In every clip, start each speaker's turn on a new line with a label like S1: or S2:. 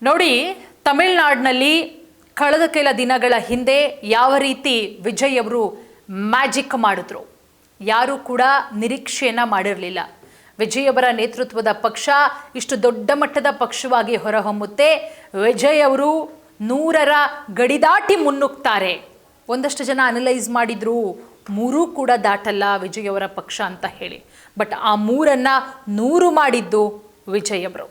S1: ನೋಡಿ, ತಮಿಳುನಾಡಿನಲ್ಲಿ ಕಳೆದ ಕೆಲ ದಿನಗಳ ಹಿಂದೆ ಯಾವ ರೀತಿ ವಿಜಯ್ ಅವರು ಮ್ಯಾಜಿಕ್ ಮಾಡಿದ್ರು ಯಾರು ಕೂಡ ನಿರೀಕ್ಷೆಯನ್ನ ಮಾಡಿರಲಿಲ್ಲ. ವಿಜಯ್ ಅವರ ನೇತೃತ್ವದ ಪಕ್ಷ ಇಷ್ಟು ದೊಡ್ಡ ಮಟ್ಟದ ಪಕ್ಷವಾಗಿ ಹೊರಹೊಮ್ಮುತ್ತೆ. ವಿಜಯ್ ಅವರು 100ರ ಗಡಿದಾಟಿ ಮುನ್ನುಗ್ತಾರೆ. ಒಂದಷ್ಟು ಜನ ಅನಲೈಸ್ ಮಾಡಿದ್ರು 3 ಕೂಡ ದಾಟಲ್ಲ ವಿಜಯ್ ಅವರ ಪಕ್ಷ ಅಂತ ಹೇಳಿ. ಬಟ್ ಆ 3ಅನ್ನ 100 ಮಾಡಿದ್ದು ವಿಜಯ್ ಅವರು.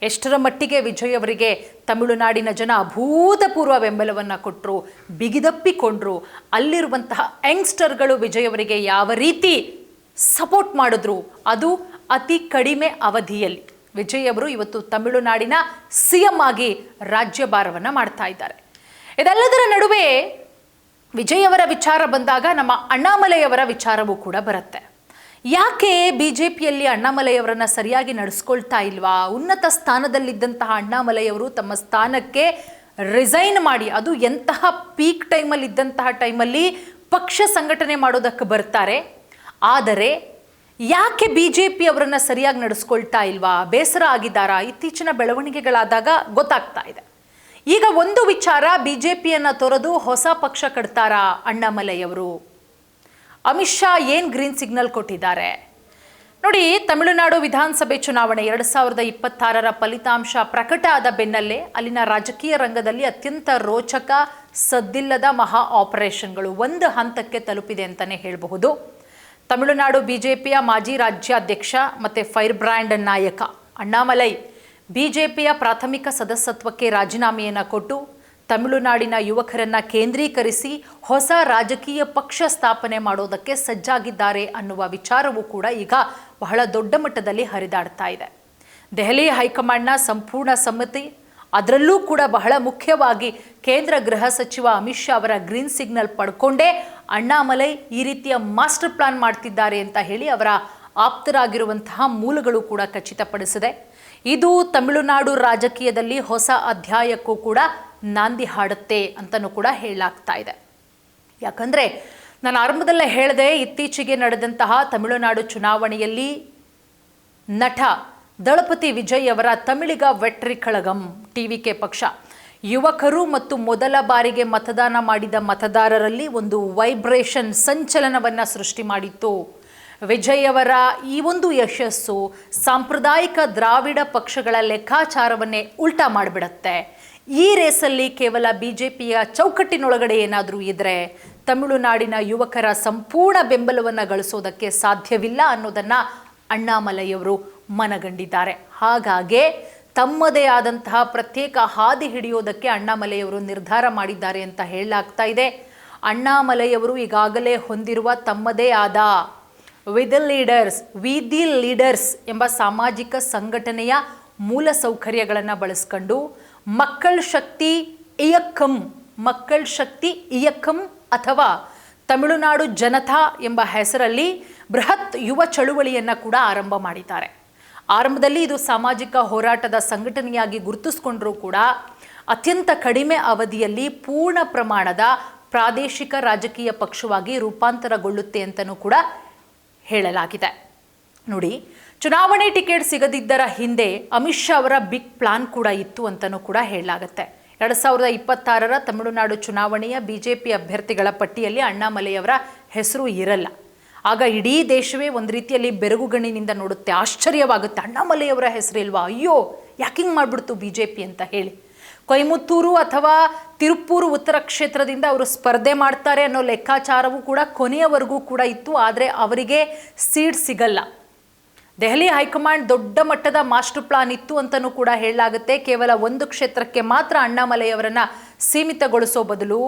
S1: ಎಷ್ಟರ ಮಟ್ಟಿಗೆ ವಿಜಯ್ ಅವರಿಗೆ ತಮಿಳುನಾಡಿನ ಜನ ಅಭೂತಪೂರ್ವ ಬೆಂಬಲವನ್ನು ಕೊಟ್ಟರು, ಬಿಗಿದಪ್ಪಿಕೊಂಡ್ರು. ಅಲ್ಲಿರುವಂತಹ ಯಂಗ್ಸ್ಟರ್ಗಳು ವಿಜಯ್ ಅವರಿಗೆ ಯಾವ ರೀತಿ ಸಪೋರ್ಟ್ ಮಾಡಿದ್ರು, ಅದು ಅತಿ ಕಡಿಮೆ ಅವಧಿಯಲ್ಲಿ. ವಿಜಯ್ ಅವರು ಇವತ್ತು ತಮಿಳುನಾಡಿನ CM ಆಗಿ ರಾಜ್ಯಭಾರವನ್ನು ಮಾಡ್ತಾ ಇದ್ದಾರೆ. ಇದೆಲ್ಲದರ ನಡುವೆ ವಿಜಯ್ ಅವರ ವಿಚಾರ ಬಂದಾಗ ನಮ್ಮ ಅಣ್ಣಾಮಲೈಯವರ ವಿಚಾರವೂ ಕೂಡ ಬರುತ್ತೆ. ಯಾಕೆ BJPಯಲ್ಲಿ ಅಣ್ಣಾಮಲೈಯವರನ್ನ ಸರಿಯಾಗಿ ನಡೆಸ್ಕೊಳ್ತಾ ಇಲ್ವಾ? ಉನ್ನತ ಸ್ಥಾನದಲ್ಲಿದ್ದಂತಹ ಅಣ್ಣಾಮಲೈಯವರು ತಮ್ಮ ಸ್ಥಾನಕ್ಕೆ ರಿಸೈನ್ ಮಾಡಿ, ಅದು ಎಂತಹ ಪೀಕ್ ಟೈಮಲ್ಲಿ ಇದ್ದಂತಹ ಟೈಮಲ್ಲಿ ಪಕ್ಷ ಸಂಘಟನೆ ಮಾಡೋದಕ್ಕೆ ಬರ್ತಾರೆ. ಆದರೆ ಯಾಕೆ BJP ಅವರನ್ನ ಸರಿಯಾಗಿ ನಡೆಸ್ಕೊಳ್ತಾ ಇಲ್ವಾ? ಬೇಸರ ಆಗಿದ್ದಾರಾ? ಇತ್ತೀಚಿನ ಬೆಳವಣಿಗೆಗಳಾದಾಗ ಗೊತ್ತಾಗ್ತಾ ಇದೆ. ಈಗ ಒಂದು ವಿಚಾರ, BJPಯನ್ನ ತೊರೆದು ಹೊಸ ಪಕ್ಷ ಕಟ್ತಾರಾ ಅಣ್ಣಾಮಲೈಯವರು? ಅಮಿತ್ ಶಾ ಏನು ಗ್ರೀನ್ ಸಿಗ್ನಲ್ ಕೊಟ್ಟಿದ್ದಾರೆ ನೋಡಿ. ತಮಿಳುನಾಡು ವಿಧಾನಸಭೆ ಚುನಾವಣೆ 2026ರ ಫಲಿತಾಂಶ ಪ್ರಕಟ ಆದ ಬೆನ್ನಲ್ಲೇ ಅಲ್ಲಿನ ರಾಜಕೀಯ ರಂಗದಲ್ಲಿ ಅತ್ಯಂತ ರೋಚಕ, ಸದ್ದಿಲ್ಲದ ಮಹಾ ಆಪರೇಷನ್ಗಳು ಒಂದು ಹಂತಕ್ಕೆ ತಲುಪಿದೆ ಅಂತಲೇ ಹೇಳಬಹುದು. ತಮಿಳುನಾಡು BJPಯ ಮಾಜಿ ರಾಜ್ಯಾಧ್ಯಕ್ಷ ಮತ್ತು ಫೈರ್ ಬ್ರ್ಯಾಂಡ್ ನಾಯಕ ಅಣ್ಣಾಮಲೈ BJPಯ ಪ್ರಾಥಮಿಕ ಸದಸ್ಯತ್ವಕ್ಕೆ ರಾಜೀನಾಮೆಯನ್ನು ಕೊಟ್ಟು ತಮಿಳುನಾಡಿನ ಯುವಕರನ್ನ ಕೇಂದ್ರೀಕರಿಸಿ ಹೊಸ ರಾಜಕೀಯ ಪಕ್ಷ ಸ್ಥಾಪನೆ ಮಾಡೋದಕ್ಕೆ ಸಜ್ಜಾಗಿದ್ದಾರೆ ಅನ್ನುವ ವಿಚಾರವೂ ಕೂಡ ಈಗ ಬಹಳ ದೊಡ್ಡ ಮಟ್ಟದಲ್ಲಿ ಹರಿದಾಡ್ತಾ ಇದೆ. ದೆಹಲಿ ಹೈಕಮಾಂಡ್ನ ಸಂಪೂರ್ಣ ಸಮ್ಮತಿ, ಅದರಲ್ಲೂ ಕೂಡ ಬಹಳ ಮುಖ್ಯವಾಗಿ ಕೇಂದ್ರ ಗೃಹ ಸಚಿವ ಅಮಿತ್ ಶಾ ಅವರ ಗ್ರೀನ್ ಸಿಗ್ನಲ್ ಪಡ್ಕೊಂಡೇ ಅಣ್ಣಾಮಲೈ ಈ ರೀತಿಯ ಮಾಸ್ಟರ್ ಪ್ಲಾನ್ ಮಾಡ್ತಿದ್ದಾರೆ ಅಂತ ಹೇಳಿ ಅವರ ಆಪ್ತರಾಗಿರುವಂತಹ ಮೂಲಗಳು ಕೂಡ ಖಚಿತಪಡಿಸಿದೆ. ಇದು ತಮಿಳುನಾಡು ರಾಜಕೀಯದಲ್ಲಿ ಹೊಸ ಅಧ್ಯಾಯಕ್ಕೂ ಕೂಡ ನಾಂದಿ ಹಾಡುತ್ತೆ ಅಂತಲೂ ಕೂಡ ಹೇಳಲಾಗ್ತಾ ಇದೆ. ಯಾಕಂದರೆ ನಾನು ಆರಂಭದಲ್ಲೇ ಹೇಳಿದೆ, ಇತ್ತೀಚೆಗೆ ನಡೆದಂತಹ ತಮಿಳುನಾಡು ಚುನಾವಣೆಯಲ್ಲಿ ನಟ ದಳಪತಿ ವಿಜಯ್ ಅವರ ತಮಿಳಿಗ ವೆಟ್ರಿ ಕಳಗಂ TVK ಪಕ್ಷ ಯುವಕರು ಮತ್ತು ಮೊದಲ ಬಾರಿಗೆ ಮತದಾನ ಮಾಡಿದ ಮತದಾರರಲ್ಲಿ ಒಂದು ವೈಬ್ರೇಷನ್, ಸಂಚಲನವನ್ನು ಸೃಷ್ಟಿ ಮಾಡಿತ್ತು. ವಿಜಯ್ ಅವರ ಈ ಒಂದು ಯಶಸ್ಸು ಸಾಂಪ್ರದಾಯಿಕ ದ್ರಾವಿಡ ಪಕ್ಷಗಳ ಲೆಕ್ಕಾಚಾರವನ್ನೇ ಉಲ್ಟಾ ಮಾಡಿಬಿಡತ್ತೆ. ಈ ರೇಸಲ್ಲಿ ಕೇವಲ BJPಯ ಚೌಕಟ್ಟಿನೊಳಗಡೆ ಏನಾದರೂ ಇದ್ದರೆ ತಮಿಳುನಾಡಿನ ಯುವಕರ ಸಂಪೂರ್ಣ ಬೆಂಬಲವನ್ನು ಗಳಿಸೋದಕ್ಕೆ ಸಾಧ್ಯವಿಲ್ಲ ಅನ್ನೋದನ್ನು ಅಣ್ಣಾಮಲೈಯವರು ಮನಗಂಡಿದ್ದಾರೆ. ಹಾಗಾಗಿ ತಮ್ಮದೇ ಆದಂತಹ ಪ್ರತ್ಯೇಕ ಹಾದಿ ಹಿಡಿಯೋದಕ್ಕೆ ಅಣ್ಣಾಮಲೈಯವರು ನಿರ್ಧಾರ ಮಾಡಿದ್ದಾರೆ ಅಂತ ಹೇಳಲಾಗ್ತಾ ಇದೆ. ಅಣ್ಣಾಮಲೈಯವರು ಈಗಾಗಲೇ ಹೊಂದಿರುವ ತಮ್ಮದೇ ಆದ ವಿ ದಿ ಲೀಡರ್ಸ್ ಎಂಬ ಸಾಮಾಜಿಕ ಸಂಘಟನೆಯ ಮೂಲ ಸೌಕರ್ಯಗಳನ್ನು ಬಳಸ್ಕೊಂಡು ಮಕ್ಕಳ ಶಕ್ತಿ ಇಯಕ್ಕಂ ಅಥವಾ ತಮಿಳುನಾಡು ಜನತಾ ಎಂಬ ಹೆಸರಲ್ಲಿ ಬೃಹತ್ ಯುವ ಚಳುವಳಿಯನ್ನು ಕೂಡ ಆರಂಭ ಮಾಡಿದ್ದಾರೆ. ಆರಂಭದಲ್ಲಿ ಇದು ಸಾಮಾಜಿಕ ಹೋರಾಟದ ಸಂಘಟನೆಯಾಗಿ ಗುರುತಿಸಿಕೊಂಡರೂ ಕೂಡ ಅತ್ಯಂತ ಕಡಿಮೆ ಅವಧಿಯಲ್ಲಿ ಪೂರ್ಣ ಪ್ರಮಾಣದ ಪ್ರಾದೇಶಿಕ ರಾಜಕೀಯ ಪಕ್ಷವಾಗಿ ರೂಪಾಂತರಗೊಳ್ಳುತ್ತೆ ಅಂತಲೂ ಕೂಡ ಹೇಳಲಾಗಿದೆ. ನೋಡಿ, ಚುನಾವಣೆ ಟಿಕೆಟ್ ಸಿಗದಿದ್ದರ ಹಿಂದೆ ಅಮಿತ್ ಶಾ ಅವರ ಬಿಗ್ ಪ್ಲಾನ್ ಕೂಡ ಇತ್ತು ಅಂತಲೂ ಕೂಡ ಹೇಳಲಾಗುತ್ತೆ. 2026ರ ತಮಿಳುನಾಡು ಚುನಾವಣೆಯ BJP ಅಭ್ಯರ್ಥಿಗಳ ಪಟ್ಟಿಯಲ್ಲಿ ಅಣ್ಣಾಮಲೈಯವರ ಹೆಸರು ಇರಲ್ಲ. ಆಗ ಇಡೀ ದೇಶವೇ ಒಂದು ರೀತಿಯಲ್ಲಿ ಬೆರಗುಗಣ್ಣಿನಿಂದ ನೋಡುತ್ತೆ, ಆಶ್ಚರ್ಯವಾಗುತ್ತೆ. ಅಣ್ಣಾಮಲೈಯವರ ಹೆಸರಿಲ್ವಾ? ಅಯ್ಯೋ, ಯಾಕಿಂಗ್ ಮಾಡಿಬಿಡ್ತು BJP ಅಂತ ಹೇಳಿ. ಕೊಯಮತ್ತೂರು ಅಥವಾ ತಿರುಪ್ಪೂರು ಉತ್ತರ ಕ್ಷೇತ್ರದಿಂದ ಅವರು ಸ್ಪರ್ಧೆ ಮಾಡ್ತಾರೆ ಅನ್ನೋ ಲೆಕ್ಕಾಚಾರವೂ ಕೂಡ ಕೊನೆಯವರೆಗೂ ಕೂಡ ಇತ್ತು. ಆದರೆ ಅವರಿಗೆ ಸೀಟ್ ಸಿಗಲ್ಲ. ದೆಹಲಿ ಹೈಕಮಾಂಡ್ ದೊಡ್ಡ ಮಟ್ಟದ ಮಾಸ್ಟರ್ ಪ್ಲಾನ್ ಇತ್ತು ಅಂತಲೂ ಕೂಡ ಹೇಳಲಾಗುತ್ತೆ. ಕೇವಲ ಒಂದು ಕ್ಷೇತ್ರಕ್ಕೆ ಮಾತ್ರ ಅಣ್ಣಾಮಲೈಯವರನ್ನ ಸೀಮಿತಗೊಳಿಸೋ ಬದಲು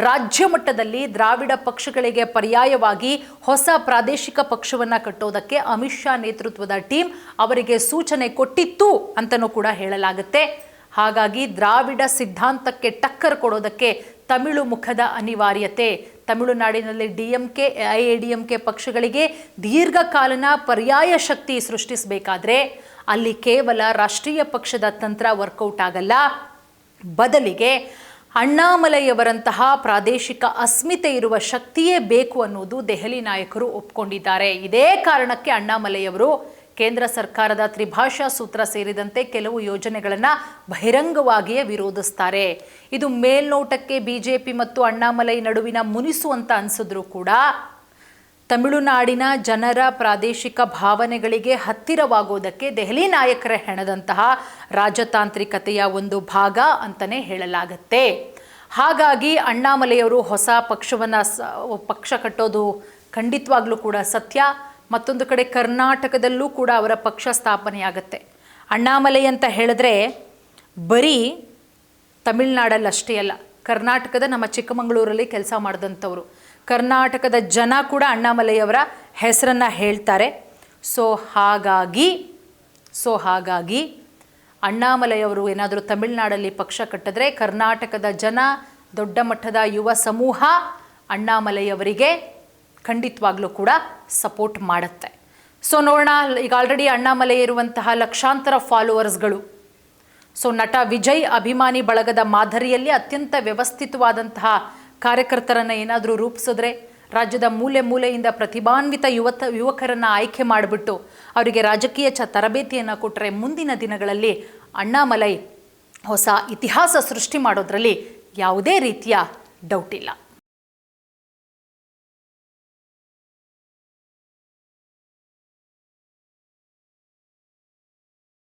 S1: ರಾಜ್ಯ ಮಟ್ಟದಲ್ಲಿ ದ್ರಾವಿಡ ಪಕ್ಷಗಳಿಗೆ ಪರ್ಯಾಯವಾಗಿ ಹೊಸ ಪ್ರಾದೇಶಿಕ ಪಕ್ಷವನ್ನು ಕಟ್ಟೋದಕ್ಕೆ ಅಮಿತ್ ಶಾ ನೇತೃತ್ವದ ಟೀಮ್ ಅವರಿಗೆ ಸೂಚನೆ ಕೊಟ್ಟಿತ್ತು ಅಂತಲೂ ಕೂಡ ಹೇಳಲಾಗುತ್ತೆ. ಹಾಗಾಗಿ ದ್ರಾವಿಡ ಸಿದ್ಧಾಂತಕ್ಕೆ ಟಕ್ಕರ್ ಕೊಡೋದಕ್ಕೆ ತಮಿಳು ಮುಖದ ಅನಿವಾರ್ಯತೆ. ತಮಿಳುನಾಡಿನಲ್ಲಿ DMK, AIADMK ಪಕ್ಷಗಳಿಗೆ ದೀರ್ಘಕಾಲನ ಪರ್ಯಾಯ ಶಕ್ತಿ ಸೃಷ್ಟಿಸಬೇಕಾದ್ರೆ ಅಲ್ಲಿ ಕೇವಲ ರಾಷ್ಟ್ರೀಯ ಪಕ್ಷದ ತಂತ್ರ ವರ್ಕೌಟ್ ಆಗಲ್ಲ. ಬದಲಿಗೆ ಅಣ್ಣಾಮಲೈಯವರಂತಹ ಪ್ರಾದೇಶಿಕ ಅಸ್ಮಿತೆ ಇರುವ ಶಕ್ತಿಯೇ ಬೇಕು ಅನ್ನೋದು ದೆಹಲಿ ನಾಯಕರು ಒಪ್ಕೊಂಡಿದ್ದಾರೆ. ಇದೇ ಕಾರಣಕ್ಕೆ ಅಣ್ಣಾಮಲೈಯವರು ಕೇಂದ್ರ ಸರ್ಕಾರದ ತ್ರಿಭಾಷಾ ಸೂತ್ರ ಸೇರಿದಂತೆ ಕೆಲವು ಯೋಜನೆಗಳನ್ನು ಬಹಿರಂಗವಾಗಿಯೇ ವಿರೋಧಿಸ್ತಾರೆ. ಇದು ಮೇಲ್ನೋಟಕ್ಕೆ ಬಿಜೆಪಿ ಮತ್ತು ಅಣ್ಣಾಮಲೈ ನಡುವಿನ ಮುನಿಸು ಅಂತ ಅನಿಸಿದ್ರೂ ಕೂಡ ತಮಿಳುನಾಡಿನ ಜನರ ಪ್ರಾದೇಶಿಕ ಭಾವನೆಗಳಿಗೆ ಹತ್ತಿರವಾಗೋದಕ್ಕೆ ದೆಹಲಿ ನಾಯಕರ ಹೆಣದಂತಹ ರಾಜತಾಂತ್ರಿಕತೆಯ ಒಂದು ಭಾಗ ಅಂತಲೇ ಹೇಳಲಾಗತ್ತೆ. ಹಾಗಾಗಿ ಅಣ್ಣಾಮಲೈಯವರು ಹೊಸ ಪಕ್ಷ ಕಟ್ಟೋದು ಖಂಡಿತವಾಗ್ಲೂ ಕೂಡ ಸತ್ಯ. ಮತ್ತೊಂದು ಕಡೆ ಕರ್ನಾಟಕದಲ್ಲೂ ಕೂಡ ಅವರ ಪಕ್ಷ ಸ್ಥಾಪನೆಯಾಗತ್ತೆ. ಅಣ್ಣಾಮಲೈ ಅಂತ ಹೇಳಿದ್ರೆ ಬರೀ ತಮಿಳ್ನಾಡಲ್ಲಷ್ಟೇ ಅಲ್ಲ, ಕರ್ನಾಟಕದ ನಮ್ಮ ಚಿಕ್ಕಮಗಳೂರಲ್ಲಿ ಕೆಲಸ ಮಾಡಿದಂಥವ್ರು, ಕರ್ನಾಟಕದ ಜನ ಕೂಡ ಅಣ್ಣಾಮಲೈಯವರ ಹೆಸರನ್ನು ಹೇಳ್ತಾರೆ. ಸೊ ಹಾಗಾಗಿ ಅಣ್ಣಾಮಲೈಯವರು ಏನಾದರೂ ತಮಿಳ್ನಾಡಲ್ಲಿ ಪಕ್ಷ ಕಟ್ಟಿದ್ರೆ ಕರ್ನಾಟಕದ ಜನ, ದೊಡ್ಡ ಮಟ್ಟದ ಯುವ ಸಮೂಹ ಅಣ್ಣಾಮಲೈಯವರಿಗೆ ಖಂಡಿತವಾಗ್ಲೂ ಕೂಡ ಸಪೋರ್ಟ್ ಮಾಡುತ್ತೆ. ಸೊ ನೋಡೋಣ, ಈಗ ಆಲ್ರೆಡಿ ಅಣ್ಣಾಮಲೈ ಇರುವಂತಹ ಲಕ್ಷಾಂತರ ಫಾಲೋವರ್ಸ್ಗಳು. ಸೊ ನಟ ವಿಜಯ್ ಅಭಿಮಾನಿ ಬಳಗದ ಮಾದರಿಯಲ್ಲಿ ಅತ್ಯಂತ ವ್ಯವಸ್ಥಿತವಾದಂತಹ ಕಾರ್ಯಕರ್ತರನ್ನು ಏನಾದರೂ ರೂಪಿಸಿದ್ರೆ, ರಾಜ್ಯದ ಮೂಲೆಯಿಂದ ಪ್ರತಿಭಾನ್ವಿತ ಯುವಕರನ್ನು ಆಯ್ಕೆ ಮಾಡಿಬಿಟ್ಟು ಅವರಿಗೆ ರಾಜಕೀಯ ತರಬೇತಿಯನ್ನು ಕೊಟ್ಟರೆ ಮುಂದಿನ ದಿನಗಳಲ್ಲಿ ಅಣ್ಣಾಮಲೈ ಹೊಸ ಇತಿಹಾಸ ಸೃಷ್ಟಿ ಮಾಡೋದ್ರಲ್ಲಿ ಯಾವುದೇ ರೀತಿಯ ಡೌಟ್ ಇಲ್ಲ.